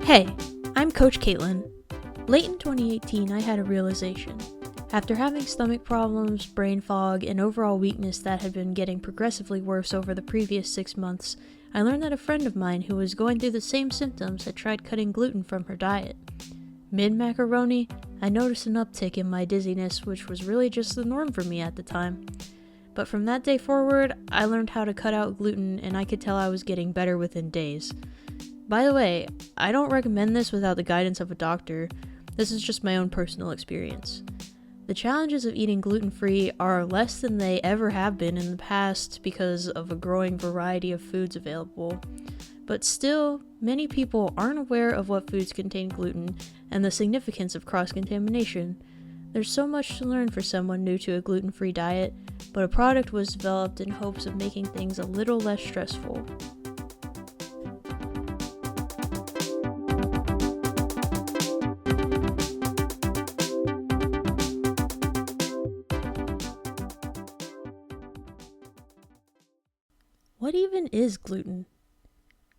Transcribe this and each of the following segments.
Hey, I'm Coach Kaitlin. Late in 2018, I had a realization. After having stomach problems, brain fog, and overall weakness that had been getting progressively worse over the previous 6 months, I learned that a friend of mine who was going through the same symptoms had tried cutting gluten from her diet. Mid-macaroni, I noticed an uptick in my dizziness, which was really just the norm for me at the time. But from that day forward, I learned how to cut out gluten, and I could tell I was getting better within days. By the way, I don't recommend this without the guidance of a doctor. This is just my own personal experience. The challenges of eating gluten-free are less than they ever have been in the past because of a growing variety of foods available. But still, many people aren't aware of what foods contain gluten and the significance of cross-contamination. There's so much to learn for someone new to a gluten-free diet, but a product was developed in hopes of making things a little less stressful. What even is gluten?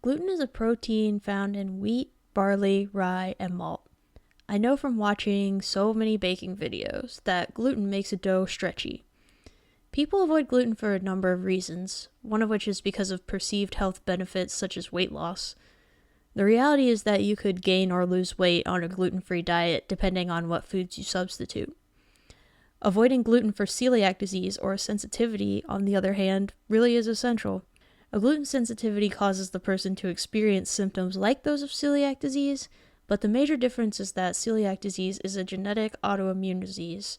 Gluten is a protein found in wheat, barley, rye, and malt. I know from watching so many baking videos that gluten makes a dough stretchy. People avoid gluten for a number of reasons, one of which is because of perceived health benefits such as weight loss. The reality is that you could gain or lose weight on a gluten-free diet depending on what foods you substitute. Avoiding gluten for celiac disease or sensitivity, on the other hand, really is essential. A gluten sensitivity causes the person to experience symptoms like those of celiac disease, but the major difference is that celiac disease is a genetic autoimmune disease.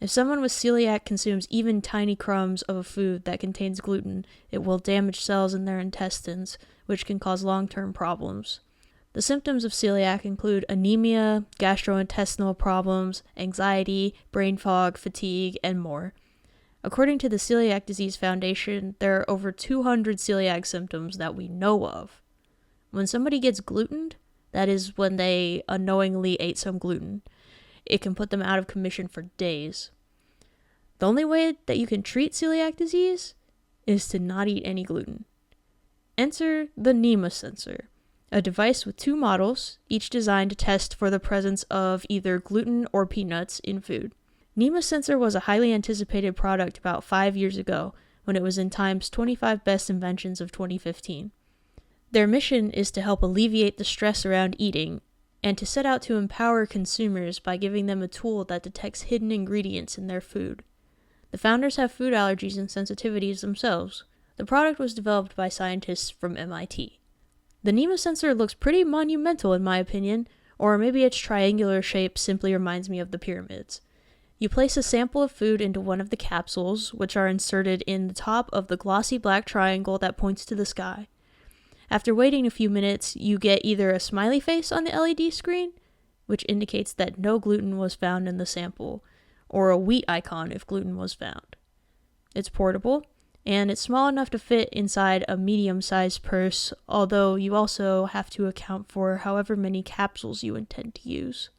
If someone with celiac consumes even tiny crumbs of a food that contains gluten, it will damage cells in their intestines, which can cause long-term problems. The symptoms of celiac include anemia, gastrointestinal problems, anxiety, brain fog, fatigue, and more. According to the Celiac Disease Foundation, there are over 200 celiac symptoms that we know of. When somebody gets glutened, that is when they unknowingly ate some gluten. It can put them out of commission for days. The only way that you can treat celiac disease is to not eat any gluten. Enter the Nima Sensor, a device with 2 models, each designed to test for the presence of either gluten or peanuts in food. Nima Sensor was a highly anticipated product about 5 years ago when it was in Time's 25 Best Inventions of 2015. Their mission is to help alleviate the stress around eating and to set out to empower consumers by giving them a tool that detects hidden ingredients in their food. The founders have food allergies and sensitivities themselves. The product was developed by scientists from MIT. The Nima Sensor looks pretty monumental in my opinion, or maybe its triangular shape simply reminds me of the pyramids. You place a sample of food into one of the capsules, which are inserted in the top of the glossy black triangle that points to the sky. After waiting a few minutes, you get either a smiley face on the LED screen, which indicates that no gluten was found in the sample, or a wheat icon if gluten was found. It's portable, and it's small enough to fit inside a medium-sized purse, although you also have to account for however many capsules you intend to use.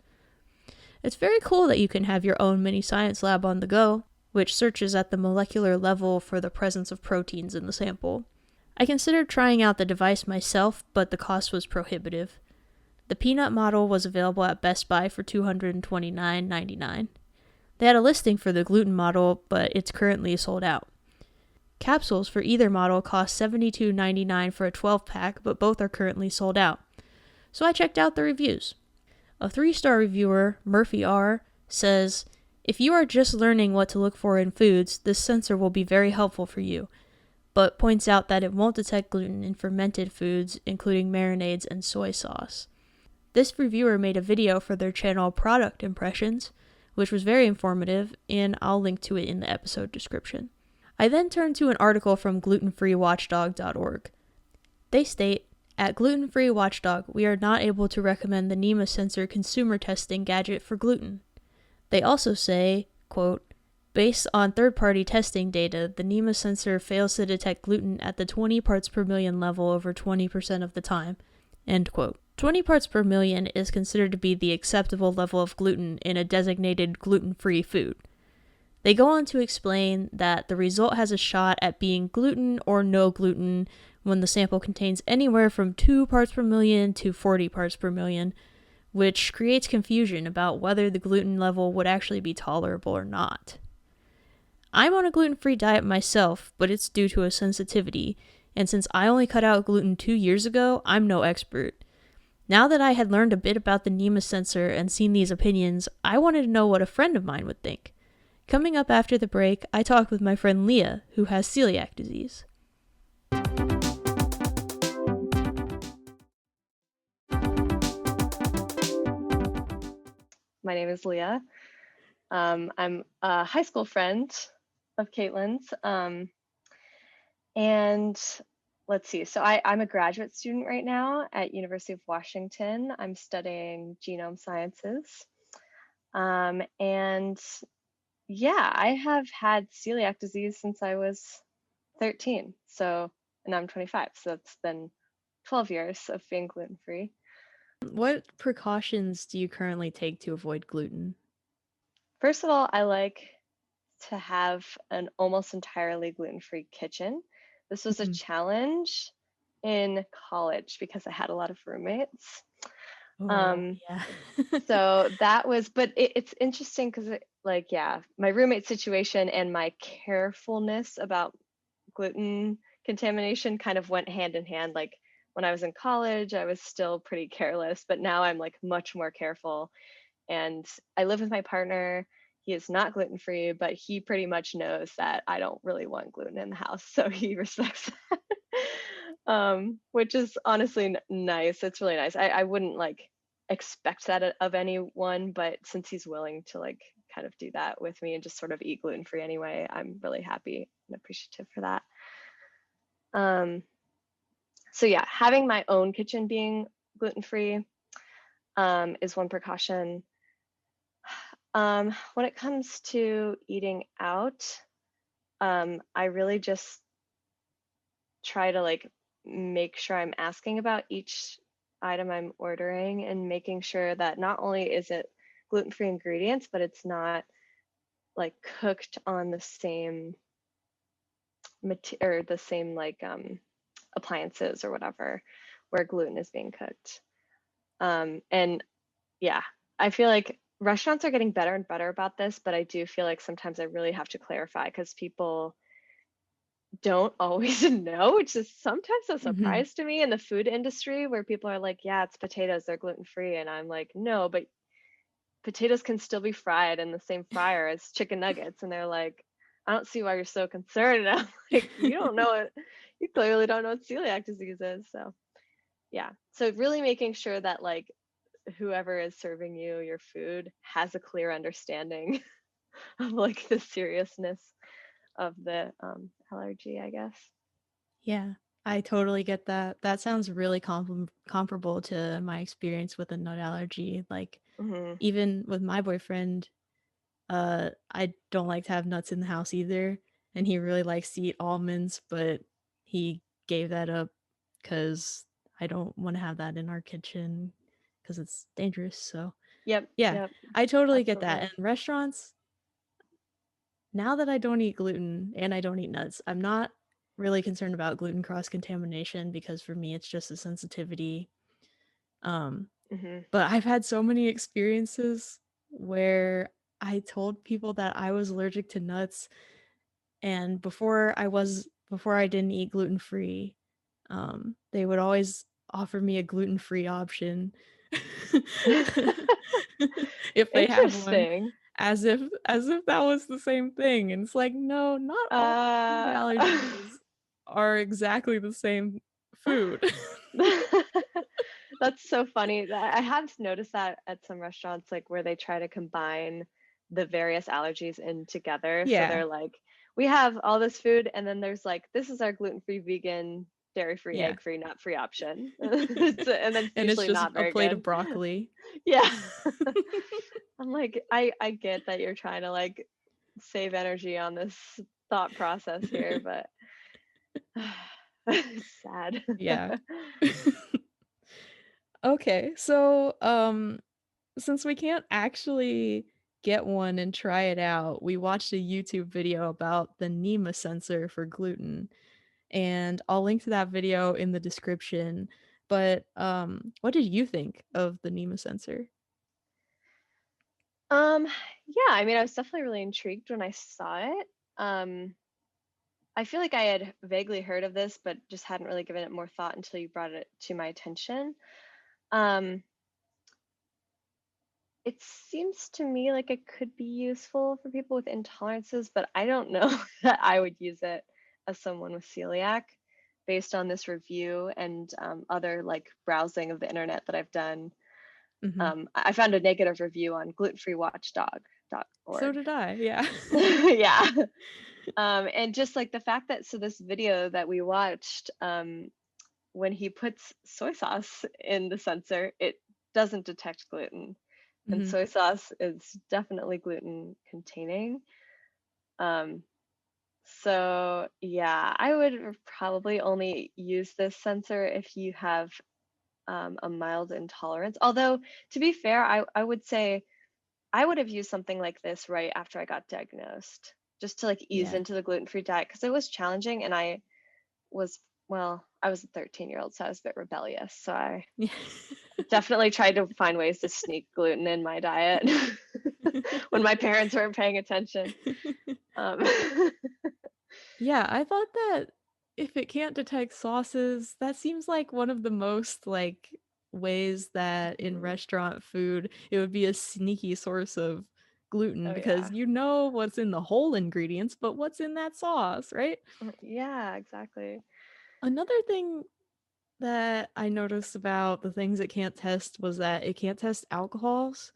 It's very cool that you can have your own mini science lab on the go, which searches at the molecular level for the presence of proteins in the sample. I considered trying out the device myself, but the cost was prohibitive. The peanut model was available at Best Buy for $229.99. They had a listing for the gluten model, but it's currently sold out. Capsules for either model cost $72.99 for a 12-pack, but both are currently sold out. So I checked out the reviews. A 3-star reviewer, Murphy R., says, "If you are just learning what to look for in foods, this sensor will be very helpful for you," but points out that it won't detect gluten in fermented foods, including marinades and soy sauce. This reviewer made a video for their channel Product Impressions, which was very informative, and I'll link to it in the episode description. I then turned to an article from glutenfreewatchdog.org. They state, "At Gluten Free Watchdog, we are not able to recommend the Nima Sensor consumer testing gadget for gluten." They also say, quote, "Based on third-party testing data, the Nima Sensor fails to detect gluten at the 20 parts per million level over 20% of the time." End quote. 20 parts per million is considered to be the acceptable level of gluten in a designated gluten-free food. They go on to explain that the result has a shot at being gluten or no gluten when the sample contains anywhere from 2 parts per million to 40 parts per million, which creates confusion about whether the gluten level would actually be tolerable or not. I'm on a gluten-free diet myself, but it's due to a sensitivity, and since I only cut out gluten 2 years ago, I'm no expert. Now that I had learned a bit about the Nima Sensor and seen these opinions, I wanted to know what a friend of mine would think. Coming up after the break, I talk with my friend Leah, who has celiac disease. My name is Leah. I'm a high school friend of Kaitlin's. And let's see, so I'm a graduate student right now at University of Washington. I'm studying genome sciences. And yeah, I have had celiac disease since I was 13. And I'm 25. So it's been 12 years of being gluten-free. What precautions do you currently take to avoid gluten? First of all, I like to have an almost entirely gluten-free kitchen. This was a Mm-hmm. challenge in college because I had a lot of roommates. Oh, Um, yeah. so that was, but it's interesting because, like, yeah, my roommate situation and my carefulness about gluten contamination kind of went hand in hand. Like, when I was in college, I was still pretty careless, but now I'm like much more careful. And I live with my partner. He is not gluten free, but he pretty much knows that I don't really want gluten in the house. So he respects that, which is honestly nice. It's really nice. I wouldn't like expect that of anyone, but since he's willing to like kind of do that with me and just sort of eat gluten free anyway, I'm really happy and appreciative for that. Um, so yeah, having my own kitchen being gluten free is one precaution. When it comes to eating out, I really just try to like make sure I'm asking about each item I'm ordering and making sure that not only is it gluten-free ingredients, but it's not like cooked on the same or the same like appliances or whatever where gluten is being cooked. And yeah, I feel like restaurants are getting better and better about this, but I do feel like sometimes I really have to clarify because people don't always know, which is sometimes a Mm-hmm. surprise to me in the food industry where people are like, yeah, it's potatoes, they're gluten free. And I'm like, no, but potatoes can still be fried in the same fryer as chicken nuggets. And they're like, I don't see why you're so concerned. And I'm like, you don't know it. You clearly don't know what celiac disease is. So, yeah. So, really making sure that like whoever is serving you your food has a clear understanding of like the seriousness of the allergy, I guess. Yeah, I totally get that. That sounds really comparable to my experience with a nut allergy. Like, Hmm. even with my boyfriend, I don't like to have nuts in the house either, and he really likes to eat almonds, but he gave that up because I don't want to have that in our kitchen because it's dangerous. So, Yep, yeah, yep, I totally get that. absolutely. And restaurants, now that I don't eat gluten and I don't eat nuts, I'm not really concerned about gluten cross contamination because for me it's just a sensitivity. Um, Hmm. but I've had so many experiences where I told people that I was allergic to nuts, and before I didn't eat gluten free, they would always offer me a gluten free option if they had one, Interesting. as if that was the same thing. And it's like, no, not all food Uh, allergies are exactly the same food. that's so funny. I have noticed that at some restaurants, like where they try to combine the various allergies in together. So Yeah, they're like, we have all this food, and then there's like, this is our gluten-free, vegan, dairy-free, yeah. egg-free, nut-free option. And then it's And it's usually just not a very plate good. of broccoli. Yeah. I'm like, I get that you're trying to like save energy on this thought process here, but it's sad. Yeah. Okay, so since we can't actually get one and try it out, we watched a YouTube video about the Nima sensor for gluten. and I'll link to that video in the description. But what did you think of the Nima sensor? Um, yeah, I mean, I was definitely really intrigued when I saw it. Um, I feel like I had vaguely heard of this, but just hadn't really given it more thought until you brought it to my attention. Um, it seems to me like it could be useful for people with intolerances, but I don't know that I would use it as someone with celiac based on this review and other like browsing of the internet that I've done. Hmm. I found a negative review on So glutenfreewatchdog.org. did I, yeah. Yeah. And just like the fact that, so this video that we watched, when he puts soy sauce in the sensor, it doesn't detect gluten. And Hmm. soy sauce is definitely gluten containing. Um, so yeah, I would probably only use this sensor if you have a mild intolerance. Although, to be fair, I would say I would have used something like this right after I got diagnosed, just to like ease Yeah. into the gluten-free diet because it was challenging and was, well, I was a 13-year-old, so I was a bit rebellious. So I Yeah. definitely tried to find ways to sneak gluten in my diet when my parents weren't paying attention. Um, Yeah, I thought that if it can't detect sauces, that seems like one of the most like ways that in mhm. restaurant food it would be a sneaky source of gluten Oh because yeah. you know what's in the whole ingredients, but what's in that sauce, right? Yeah, exactly. Another thing that I noticed about the things it can't test was that it can't test alcohols.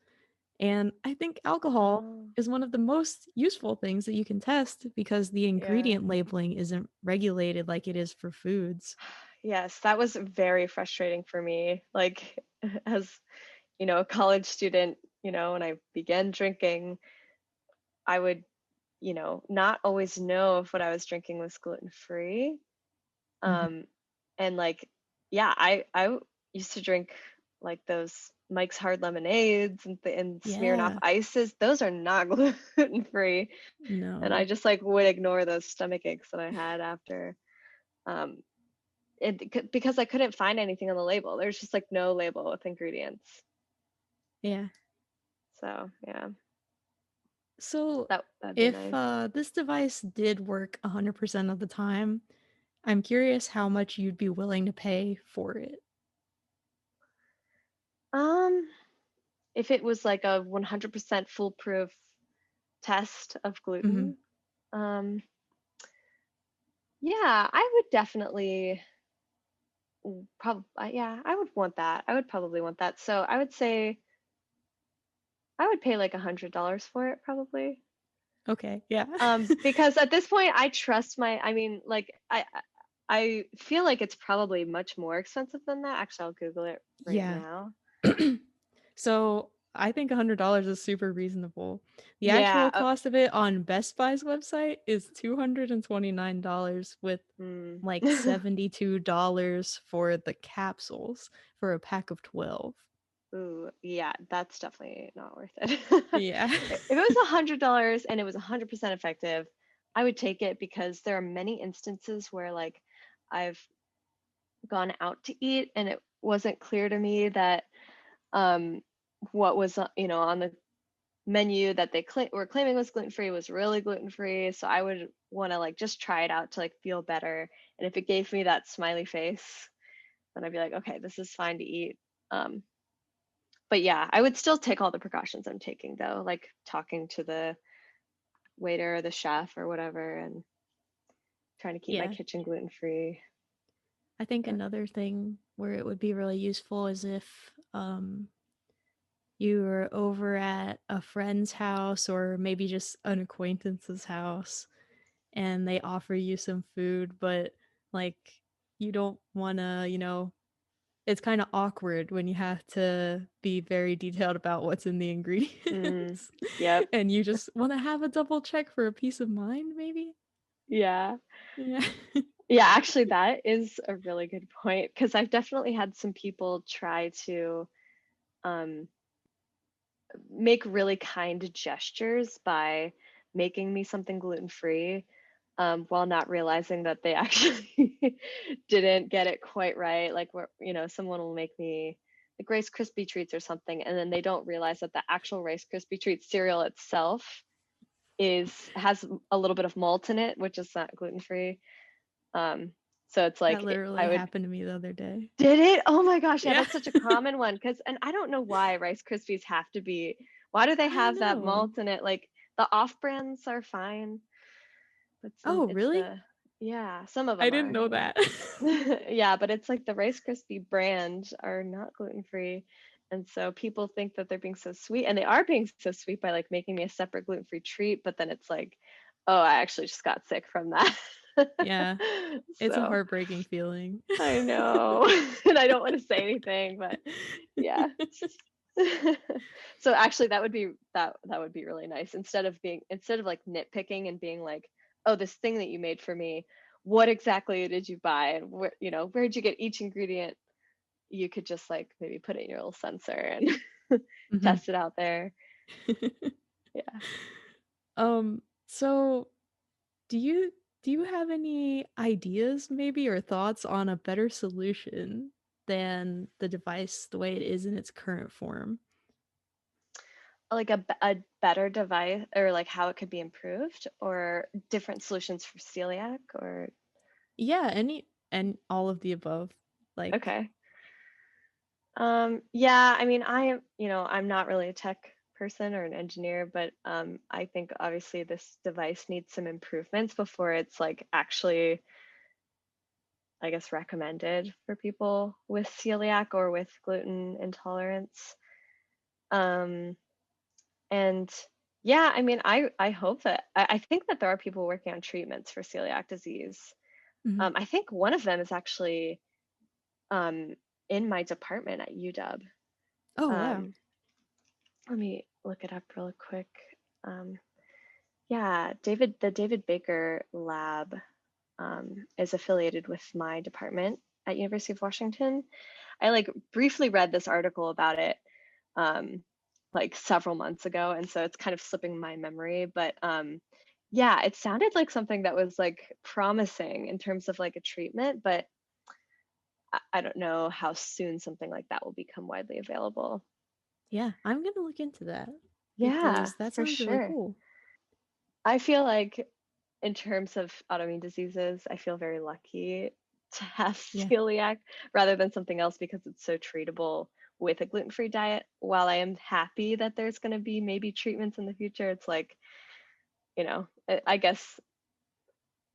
And I think alcohol Oh, is one of the most useful things that you can test because the yeah. ingredient labeling isn't regulated like it is for foods. Yes, that was very frustrating for me. Like as, a college student, when I began drinking, I would, not always know if what I was drinking was gluten free. Mhm. Um, and like, yeah, I used to drink like those Mike's Hard Lemonades and Smirnoff Yeah. Ices. Those are not gluten free, and I No. just like would ignore those stomach aches that I had after. Um, because I couldn't find anything on the label. There's just like no label with ingredients. Yeah. So yeah, So that'd be if nice. this device did work 100% of the time, I'm curious how much you'd be willing to pay for it. Um, if it was like a 100% foolproof test of Hmm. gluten, um, yeah, I would definitely probably, yeah, I would want that. I would probably want that. So I would say I would pay like $100 for it probably. Okay. Yeah. Because at this point I trust I mean, like I feel like it's probably much more expensive than that. Actually, I'll Google it right Yeah. now. So I think $100 is super reasonable. The Yeah. actual cost of it on Best Buy's website is $229 with Hmm. like $72 for the capsules for a pack of 12. Ooh, yeah, that's definitely not worth it. Yeah. If it was $100 and it was 100% effective, I would take it because there are many instances where like I've gone out to eat and it wasn't clear to me that um, what was on the menu that they were claiming was gluten free was really gluten free. So I would want to like just try it out to like feel better. And if it gave me that smiley face, then I'd be like, okay, this is fine to eat. Um, but yeah, I would still take all the precautions I'm taking though, like talking to the waiter or the chef or whatever, and trying to keep my Yeah. kitchen gluten free. I think Yeah. another thing where it would be really useful is if you were over at a friend's house or maybe just an acquaintance's house and they offer you some food, but like you don't want to, it's kind of awkward when you have to be very detailed about what's in the Mm, ingredients yep. and you just want to have a double check for a peace of mind, maybe? Yeah. Yeah. Yeah, actually, that is a really good point because I've definitely had some people try to um, make really kind gestures by making me something gluten free. while not realizing that they actually didn't get it quite right. Like, where, someone will make me like Rice Krispie treats or something, and then they don't realize that the actual Rice Krispie treat cereal itself has a little bit of malt in it, which is not gluten free. So it's That like literally I would. happened to me the other day. Did it? Oh my gosh, yeah, Yeah. that's such a common one. And I don't know why Rice Krispies have to be. Why do they I don't have that know. malt in it? Like the off brands are fine, but Oh, it's really? the yeah, some of I them didn't are. know Yeah. that. Yeah, but it's like the Rice Krispie brand are not gluten free. And so people think that they're being so sweet, and they are being so sweet by like making me a separate gluten free treat. But then it's like, oh, I actually just got sick from that. Yeah, it's a So heartbreaking feeling. I know, and I don't want to say anything, but yeah. So actually, that would be really nice instead of like nitpicking and being like, oh, this thing that you made for me, what exactly did you buy, and where'd you get each ingredient? You could just like maybe put it in your little sensor and Mhm. test it out there. Yeah. So do you have any ideas maybe or thoughts on a better solution than the device the way it is in its current form? Like a better device, or like how it could be improved, or different solutions for celiac, or Yeah, any and all of the above. Like, okay. Yeah, I mean, I'm not really a tech person or an engineer, but I think obviously this device needs some improvements before it's like actually, I guess, recommended for people with celiac or with gluten intolerance. Um, and yeah, I mean, I hope that I think that there are people working on treatments for celiac disease. mhm. I think one of them is actually um, in my department at UW. Oh, wow. Um, Let me look it up real quick. Um, yeah, the David Baker Lab is affiliated with my department at University of Washington. I like briefly read this article about it um, like several months ago, and so it's kind of slipping my memory. But yeah, it sounded like something that was like promising in terms of like a treatment, but I don't know how soon something like that will become widely available. Yeah, I'm gonna look into that Yeah, because that for sounds really sure. cool. I feel like in terms of autoimmune diseases, I feel very lucky to have Yeah. celiac rather than something else because it's so treatable with a gluten-free diet. While I am happy that there's going to be maybe treatments in the future, it's like, I guess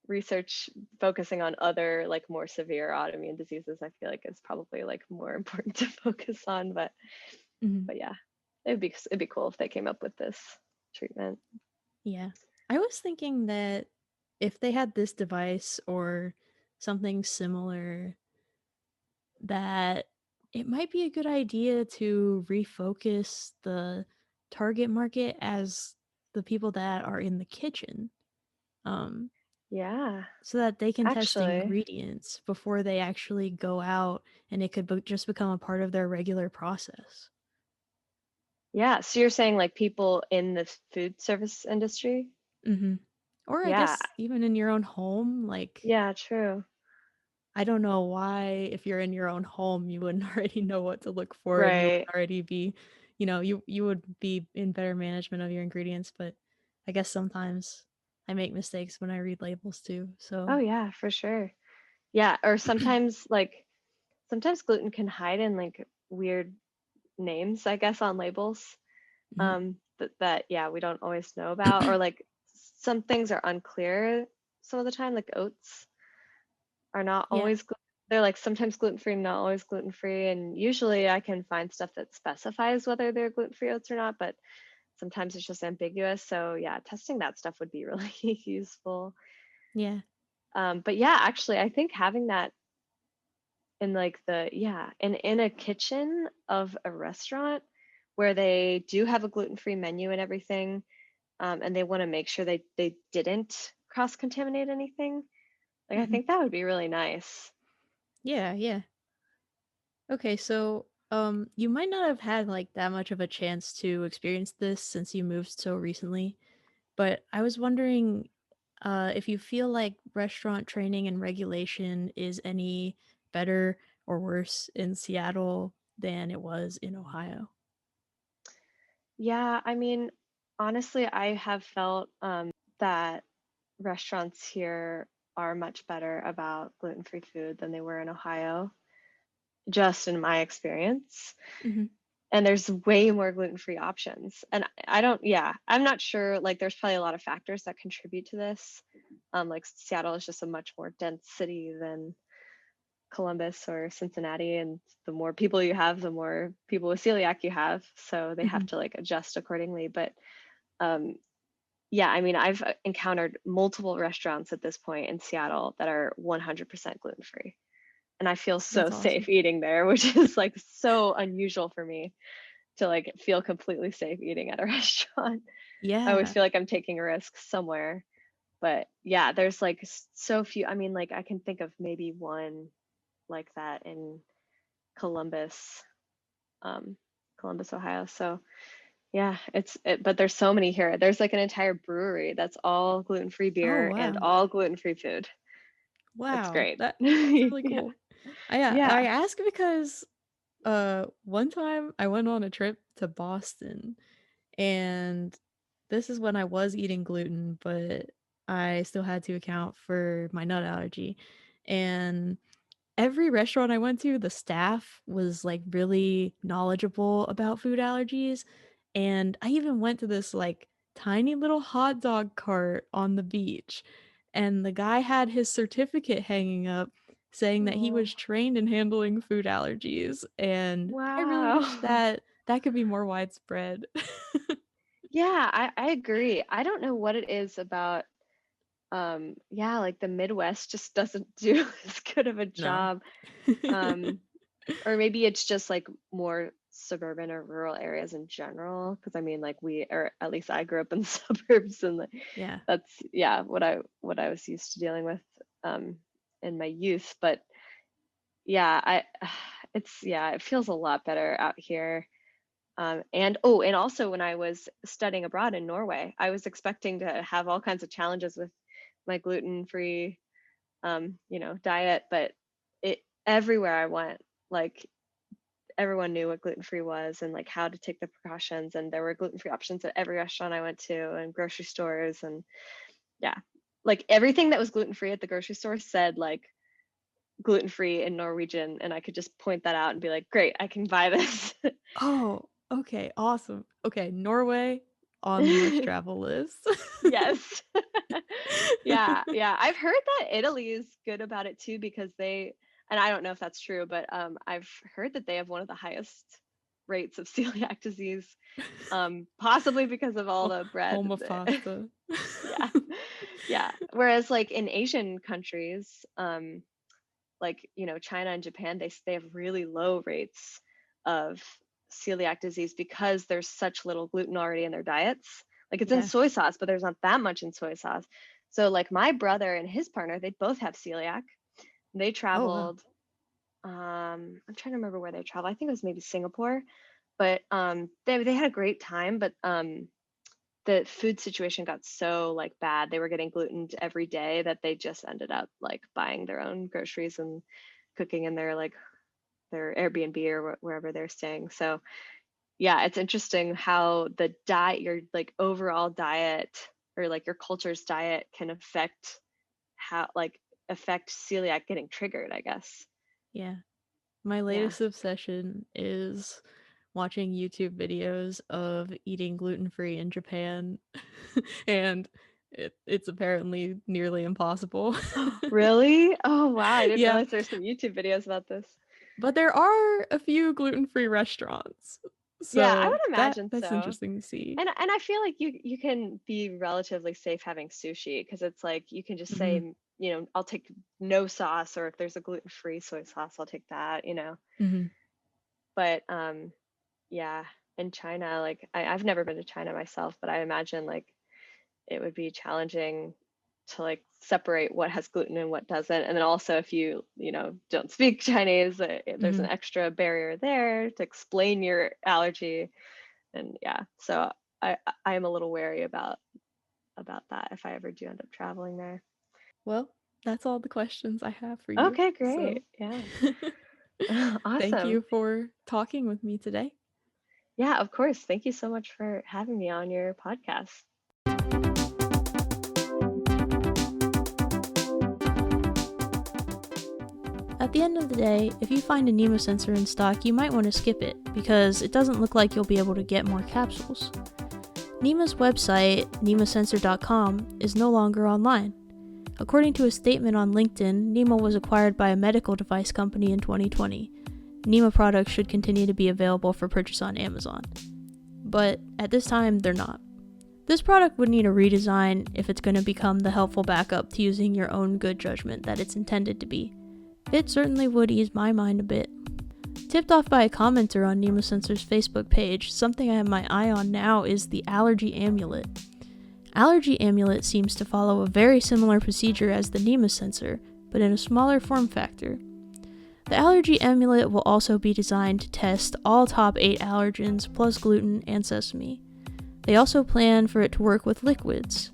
research focusing on other like more severe autoimmune diseases, I feel like is probably like more important to focus on. But Mhm. but yeah, it'd be cool if they came up with this treatment. Yeah. I was thinking that if they had this device or something similar, that it might be a good idea to refocus the target market as the people that are in the kitchen. Um, Yeah, so that they can test actually. ingredients before they actually go out and it could just become a part of their regular process. Yeah, so you're saying like people in the food service industry? Hmm. Or I Yeah, guess even in your own home, like yeah, true. I don't know why if you're in your own home you wouldn't already know what to look for and you Right. would already be, you would be in better management of your ingredients, but I guess sometimes I make mistakes when I read labels too. Oh So, yeah, for sure. Yeah, or sometimes gluten can hide in like weird names, I guess, on labels. mhm. That yeah, we don't always know about, or like some things are unclear some of the time, like oats are not Yeah. always they're like sometimes gluten free, not always gluten free, and usually I can find stuff that specifies whether they're gluten free oats or not, but sometimes it's just ambiguous. So yeah, testing that stuff would be really useful. Yeah. But yeah, actually, I think having that in like in a kitchen of a restaurant where they do have a gluten-free menu and everything, and they want to make sure they didn't cross-contaminate anything. Like I Hmm. think that would be really nice. Yeah, yeah. Okay, so you might not have had like that much of a chance to experience this since you moved so recently, but I was wondering, if you feel like restaurant training and regulation is any better or worse in Seattle than it was in Ohio. Yeah, I mean, honestly, I have felt that restaurants here are much better about gluten-free food than they were in Ohio, just in my experience. Hmm. And there's way more gluten-free options. And I don't, yeah, I'm not sure. Like, there's probably a lot of factors that contribute to this. Like, Seattle is just a much more dense city than Columbus or Cincinnati. And the more people you have, the more people with celiac you have. So they have Hmm. to like adjust accordingly. But um, yeah, I mean, I've encountered multiple restaurants at this point in Seattle that are 100% gluten free. And I feel so That's safe awesome. eating there, which is like so unusual for me to like feel completely safe eating at a restaurant. I always Yeah. feel like I'm taking a risk somewhere. But yeah, there's like so few. I mean, like I can think of maybe one like that in Columbus, um, Columbus, Ohio. So yeah, but there's so many here. There's like an entire brewery that's all gluten-free Oh, beer and wow. all gluten-free food. It's Wow. great. That's really Yeah. cool. I Yeah. ask because one time I went on a trip to Boston, and this is when I was eating gluten, but I still had to account for my nut allergy. And every restaurant I went to, the staff was like really knowledgeable about food allergies. And I even went to this like tiny little hot dog cart on the beach. And the guy had his certificate hanging up saying that he Oh, was trained in handling food allergies. And I really wish wow. that that could be more widespread. Yeah, I agree. I don't know what it is about yeah, like the Midwest just doesn't do as good of a No. job. Um or maybe it's just like more suburban or rural areas in general because I mean like we or at least I grew up in the suburbs and like, Yeah. that's yeah what I was used to dealing with um in my youth, but yeah, I it's yeah, it feels a lot better out here. And oh, and also when I was studying abroad in Norway, I was expecting to have all kinds of challenges with my gluten-free diet, but it everywhere I went, like everyone knew what gluten-free was and like how to take the precautions, and there were gluten-free options at every restaurant I went to and grocery stores, and yeah, like everything that was gluten-free at the grocery store said like gluten-free in Norwegian, and I could just point that out and be like, great, I can buy this. Oh, okay, awesome. Okay, Norway on the must travel list. Yes. Yeah, yeah. I've heard that Italy is good about it too because and I don't know if that's true, but I've heard that they have one of the highest rates of celiac disease, possibly because of all the bread. Home of pasta. Yeah, yeah. Whereas like in Asian countries, like China and Japan, they have really low rates of celiac disease because there's such little gluten already in their diets. Like it's in Yeah. soy sauce, but there's not that much in soy sauce. So like my brother and his partner, they both have celiac. They Oh, wow. traveled. I'm trying to remember where they traveled. I think it was maybe Singapore, but they had a great time. But the food situation got so like bad, they were getting gluten every day that they just ended up like buying their own groceries and cooking in their Airbnb or wherever they're staying. So yeah, it's interesting how the diet, your like overall diet or like your culture's diet can affect celiac getting triggered, I guess. Yeah. My Yeah. latest obsession is watching YouTube videos of eating gluten-free in Japan, and it's apparently nearly impossible. Really? Oh wow, I didn't Yeah, realize there's some YouTube videos about this. but there are a few gluten-free restaurants, Yeah, I so would imagine that's so. interesting to see. And I feel like you can be relatively safe having sushi because it's like you can just Hmm. say, I'll take no sauce, or if there's a gluten-free soy sauce, I'll take that. Hmm. But yeah, in China, like I've never been to China myself, but I imagine like it would be challenging to like separate what has gluten and what doesn't. And then also if you don't speak Chinese, there's Hmm. an extra barrier there to explain your allergy. And yeah, so I am a little wary about about that if I ever do end up traveling there. Well, that's all the questions I have for you. Okay, So great. Yeah. thank Awesome. you for talking with me today. Yeah, of course. Thank you so much for having me on your podcast. At the end of the day, if you find a Nima sensor in stock, you might want to skip it, because it doesn't look like you'll be able to get more capsules. Nima's website, nimasensor.com, is no longer online. According to a statement on LinkedIn, Nima was acquired by a medical device company in 2020. Nima products should continue to be available for purchase on Amazon. But at this time, they're not. This product would need a redesign if it's going to become the helpful backup to using your own good judgment that it's intended to be. It certainly would ease my mind a bit. Tipped off by a commenter on Nima Sensor's Facebook page, something I have my eye on now is the Allergy Amulet. Allergy Amulet seems to follow a very similar procedure as the Nima Sensor, but in a smaller form factor. The Allergy Amulet will also be designed to test all top 8 allergens plus gluten and sesame. They also plan for it to work with liquids.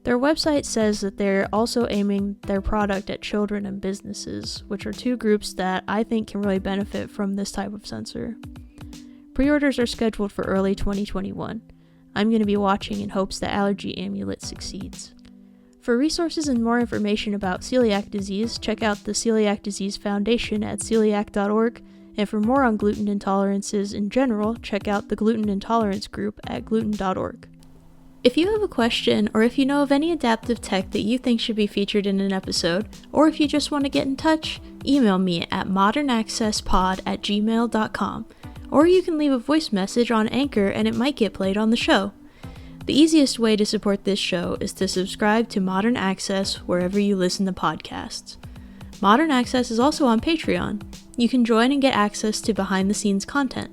Their website says that they're also aiming their product at children and businesses, which are two groups that I think can really benefit from this type of sensor. Pre-orders are scheduled for early 2021. I'm going to be watching in hopes the Allergy Amulet succeeds. For resources and more information about celiac disease, check out the Celiac Disease Foundation at celiac.org, and for more on gluten intolerances in general, check out the Gluten Intolerance Group at gluten.org. If you have a question, or if you know of any adaptive tech that you think should be featured in an episode, or if you just want to get in touch, email me at modernaccesspod@gmail.com, or you can leave a voice message on Anchor and it might get played on the show. The easiest way to support this show is to subscribe to Modern Access wherever you listen to podcasts. Modern Access is also on Patreon. You can join and get access to behind-the-scenes content.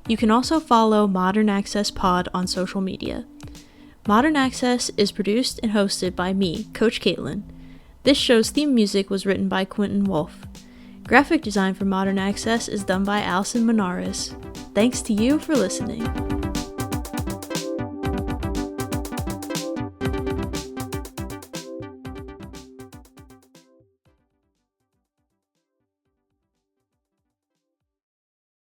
You can also follow Modern Access Pod on social media. Modern Access is produced and hosted by me, Coach Kaitlin. This show's theme music was written by Quentin Wolfe. Graphic design for Modern Access is done by Allison Manares. Thanks to you for listening.